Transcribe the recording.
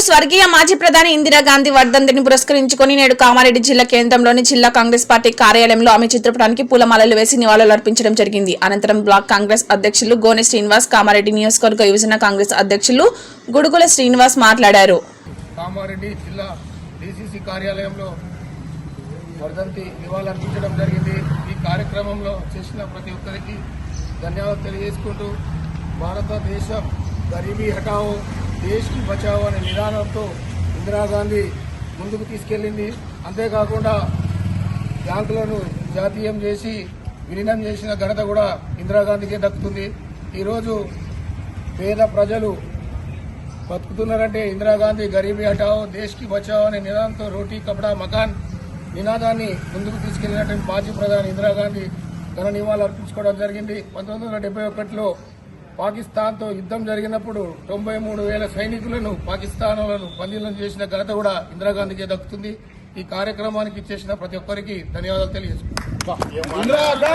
స్వర్గీయ మాజీ ప్రధాని ఇందిరాగాంధీ వర్ధంతిని పురస్కరించుకుని నేడు కామారెడ్డి జిల్లా కేంద్రంలోని జిల్లా కాంగ్రెస్ పార్టీ కార్యాలయంలో ఆమె చిత్రపటానికి పూలమాలలు వేసి నివాళులర్పించడం జరిగింది. అనంతరం బ్లాక్ కాంగ్రెస్ అధ్యక్షులు గోనె శ్రీనివాస్, కామారెడ్డి నియోజకవర్గ యువజన కాంగ్రెస్ అధ్యక్షులు గుడుగుల శ్రీనివాస్ మాట్లాడారు. కామారెడ్డి జిల్లా డీసీసీ కార్యాలయంలో వర్ధంతి నివాళులర్పించడం జరిగింది. ఈ కార్యక్రమంలో చేసిన ప్రతి ఒక్కరికి ధన్యవాదాలు తెలియజేసుకుంటూ భారతదేశం గరీబీ హటావో దేశ్ కి బచావో అనే నినాదంతో ఇందిరాగాంధీ ముందుకు తీసుకెళ్లింది. అంతేకాకుండా బ్యాంకులను జాతీయం చేసి విలీనం చేసిన ఘనత కూడా ఇందిరాగాంధీకే దక్కుతుంది. ఈరోజు పేద ప్రజలు బతుకుతున్నారంటే ఇందిరాగాంధీ గరీబీ హటావో దేశ్ కి బచావో అనే నినాదంతో రోటీ కపడా మకాన్ నినాదాన్ని ముందుకు తీసుకెళ్లినటువంటి మాజీ ప్రధాని ఇందిరాగాంధీ ఘన నివాళులు అర్పించుకోవడం జరిగింది. 1971లో పాకిస్తాన్తో యుద్ధం జరిగినప్పుడు 93,000 సైనికులను పాకిస్తాన్లను బందీలను చేసిన ఘనత కూడా ఇందిరాగాంధీకే దక్కుతుంది. ఈ కార్యక్రమానికి చేసిన ప్రతి ఒక్కరికి ధన్యవాదాలు తెలియజేసుకుంటున్నాను.